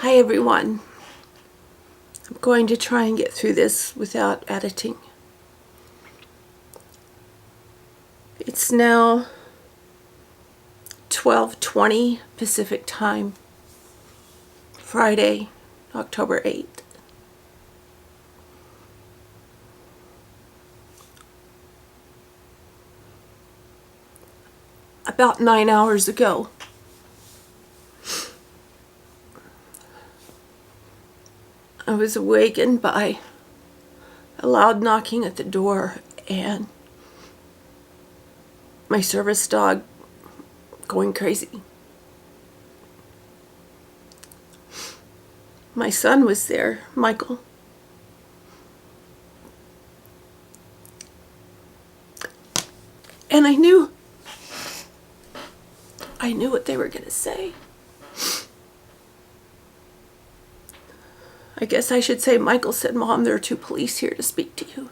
Hi everyone. I'm going to try and get through this without editing. It's now 12:20 Pacific Time, Friday, October 8th. About 9 hours ago, I was awakened by a loud knocking at the door and my service dog going crazy. My son was there, Michael. And I knew what they were going to say. I guess I should say Michael said, "Mom, there are 2 police here to speak to you."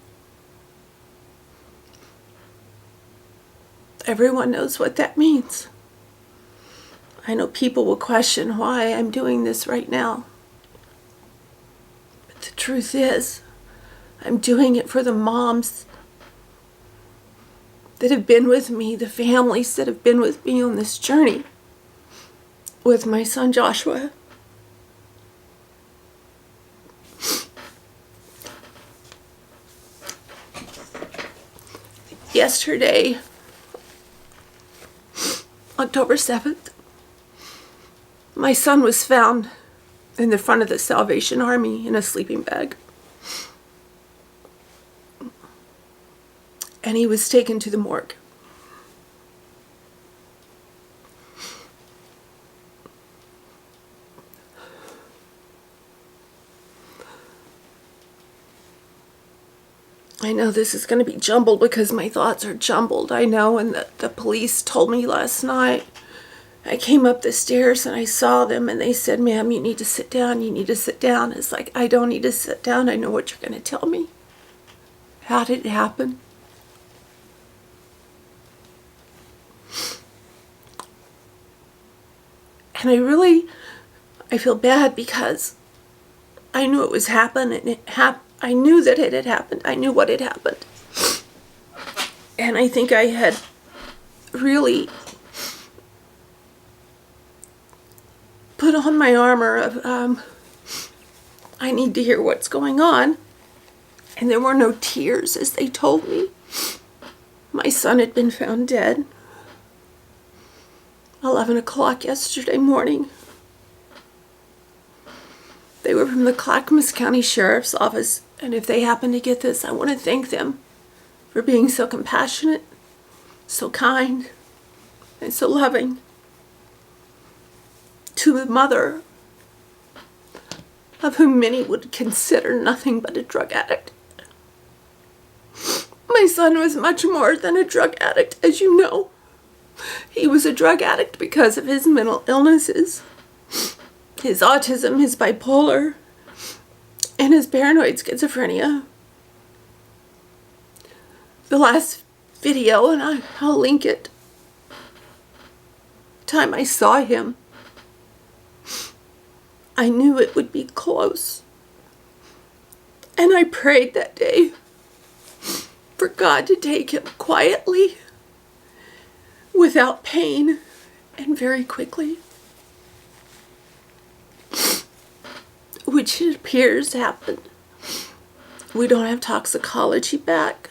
Everyone knows what that means. I know people will question why I'm doing this right now. But the truth is, I'm doing it for the moms that have been with me, the families that have been with me on this journey with my son Joshua. Yesterday, October 7th, my son was found in the front of the Salvation Army in a sleeping bag. And he was taken to the morgue. I know this is going to be jumbled because my thoughts are jumbled. I know, and the police told me last night. I came up the stairs and I saw them and they said, "Ma'am, you need to sit down, you need to sit down." It's like, I don't need to sit down. I know what you're going to tell me. How did it happen? And I feel bad because I knew it was happening. I knew that it had happened. I knew what had happened. And I think I had really put on my armor of, I need to hear what's going on. And there were no tears, as they told me. My son had been found dead 11 o'clock yesterday morning. They were from the Clackamas County Sheriff's Office, and if they happen to get this, I want to thank them for being so compassionate, so kind, and so loving to the mother of whom many would consider nothing but a drug addict. My son was much more than a drug addict, as you know. He was a drug addict because of his mental illnesses, his autism, his bipolar, and his paranoid schizophrenia. The last video, and I'll link it, the time I saw him, I knew it would be close. And I prayed that day for God to take him quietly, without pain, and very quickly. Which it appears happened. We don't have toxicology back.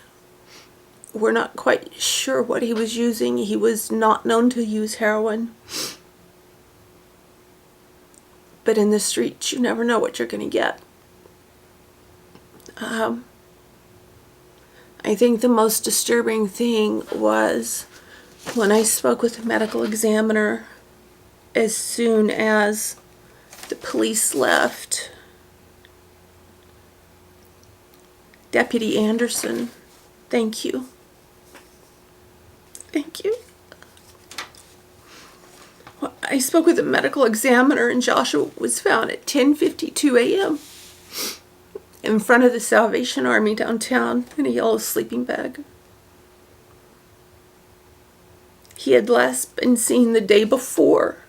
We're not quite sure what he was using. He was not known to use heroin. But in the streets, you never know what you're going to get. I think the most disturbing thing was when I spoke with the medical examiner as soon as the police left. Deputy Anderson, thank you. Thank you. Well, I spoke with the medical examiner and Joshua was found at 10:52 a.m. in front of the Salvation Army downtown in a yellow sleeping bag. He had last been seen the day before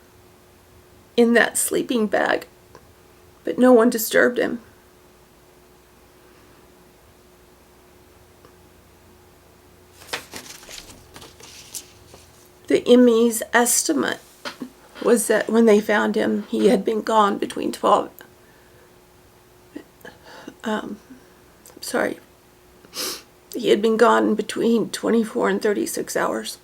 in that sleeping bag but no one disturbed him. The ME's estimate was that when they found him, he had been gone between 12, he had been gone between 24 and 36 hours.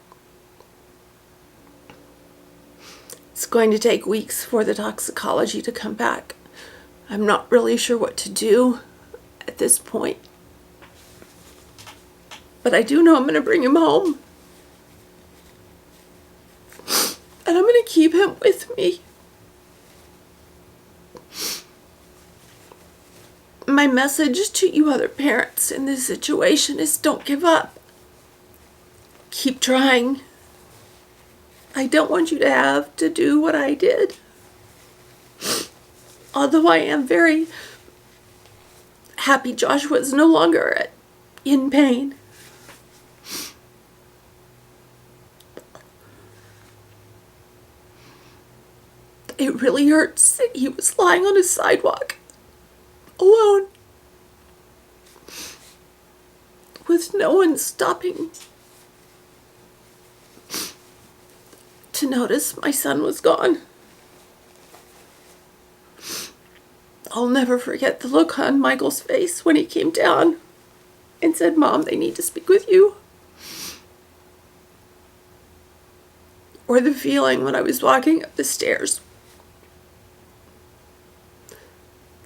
It's going to take weeks for the toxicology to come back. I'm not really sure what to do at this point. But I do know I'm going to bring him home. And I'm going to keep him with me. My message to you other parents in this situation is don't give up. Keep trying. I don't want you to have to do what I did. Although I am very happy Joshua is no longer in pain. It really hurts that he was lying on a sidewalk, alone, with no one stopping to notice my son was gone. I'll never forget the look on Michael's face when he came down and said, "Mom, they need to speak with you." Or the feeling when I was walking up the stairs.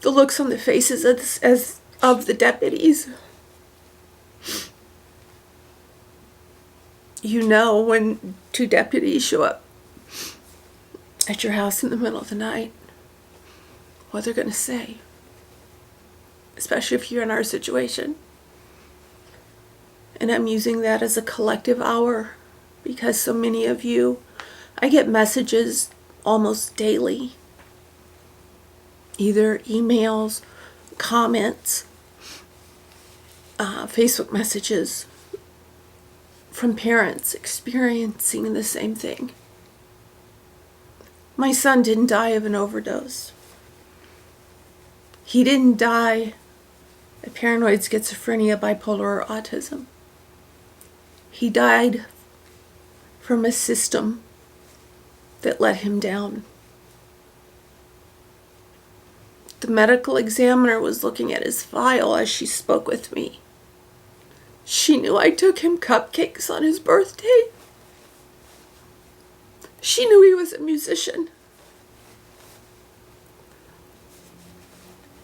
The looks on the faces of the deputies. You know when two deputies show up at your house in the middle of the night, what they're going to say. Especially if you're in our situation. And I'm using that as a collective hour because so many of you, I get messages almost daily. Either emails, comments, Facebook messages from parents experiencing the same thing. My son didn't die of an overdose. He didn't die of paranoid schizophrenia, bipolar, or autism. He died from a system that let him down. The medical examiner was looking at his file as she spoke with me. She knew I took him cupcakes on his birthday. She knew he was a musician.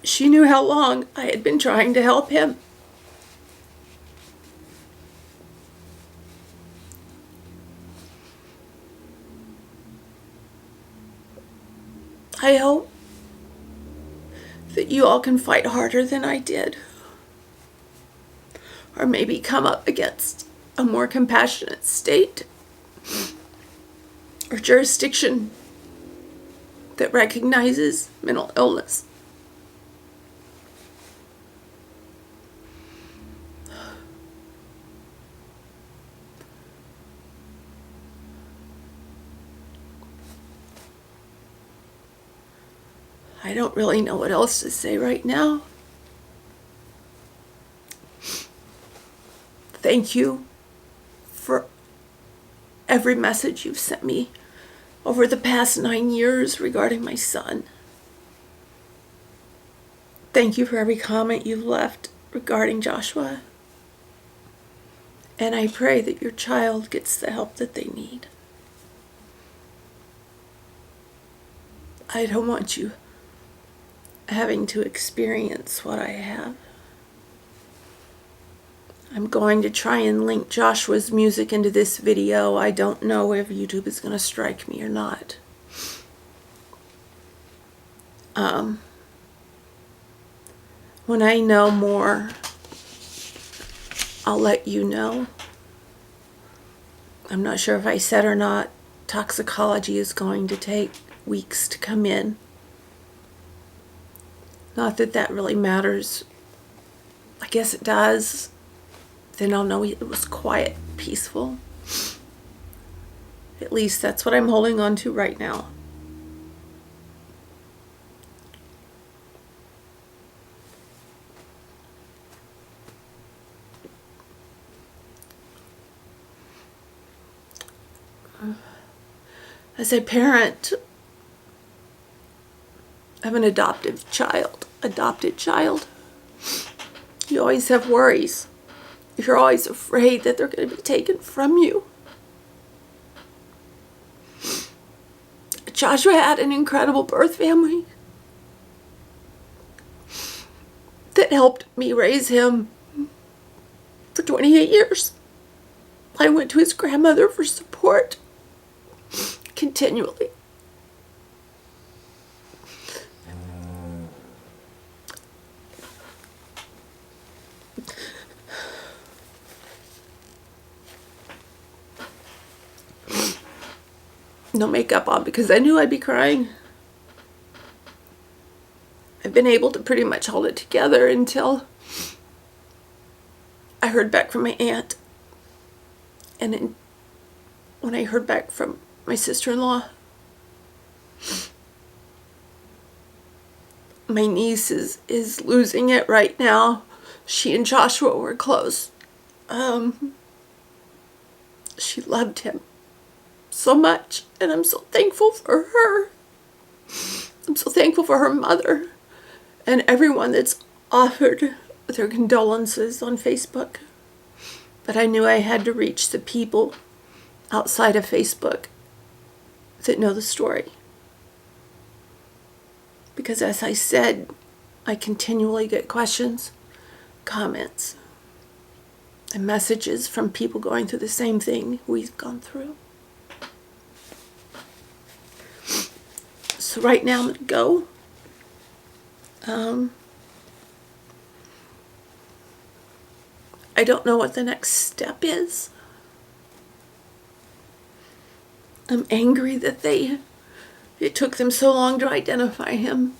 She knew how long I had been trying to help him. I hope that you all can fight harder than I did. Or maybe come up against a more compassionate state or jurisdiction that recognizes mental illness. I don't really know what else to say right now. Thank you for every message you've sent me over the past 9 years regarding my son. Thank you for every comment you've left regarding Joshua. And I pray that your child gets the help that they need. I don't want you having to experience what I have. I'm going to try and link Joshua's music into this video. I don't know if YouTube is going to strike me or not. When I know more, I'll let you know. I'm not sure if I said or not, toxicology is going to take weeks to come in. Not that that really matters. I guess it does. Then I'll know it was quiet, peaceful. At least that's what I'm holding on to right now. as a parent of an adopted child, you always have worries. You're always afraid that they're going to be taken from you. Joshua had an incredible birth family that helped me raise him for 28 years. I went to his grandmother for support continually. No makeup on because I knew I'd be crying. I've been able to pretty much hold it together until I heard back from my aunt. And when I heard back from my sister-in-law, my niece is losing it right now. She and Joshua were close. She loved him so much, and I'm so thankful for her. I'm so thankful for her mother and everyone that's offered their condolences on Facebook. But I knew I had to reach the people outside of Facebook that know the story. Because as I said, I continually get questions, comments, and messages from people going through the same thing we've gone through. So right now I'm going to go. I don't know what the next step is. I'm angry that it took them so long to identify him.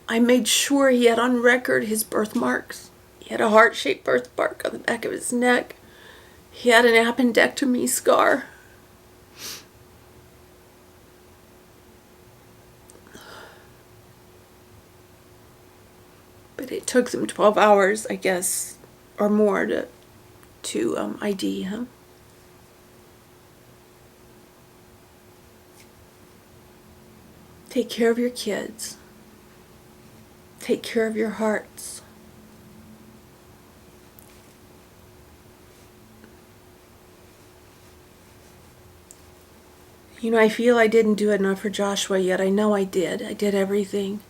I made sure he had on record his birthmarks. He had a heart-shaped birthmark on the back of his neck. He had an appendectomy scar. But it took them 12 hours, I guess, or more to ID him. Take care of your kids. Take care of your hearts. You know, I feel I didn't do enough for Joshua yet. I know I did. I did everything.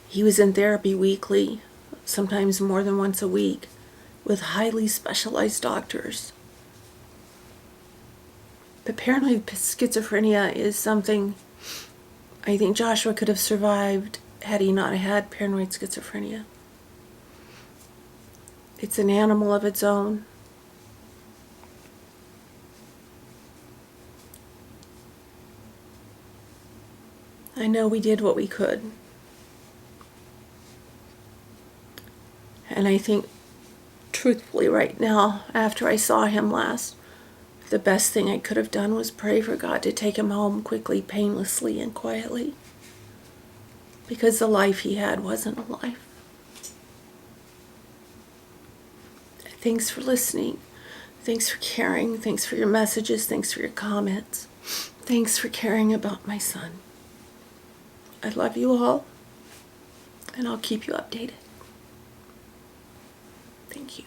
He was in therapy weekly, sometimes more than once a week, with highly specialized doctors. But paranoid schizophrenia is something I think Joshua could have survived had he not had paranoid schizophrenia. It's an animal of its own. I know we did what we could. And I think, truthfully, right now, after I saw him last, the best thing I could have done was pray for God to take him home quickly, painlessly, and quietly. Because the life he had wasn't a life. Thanks for listening. Thanks for caring. Thanks for your messages. Thanks for your comments. Thanks for caring about my son. I love you all, and I'll keep you updated. Thank you.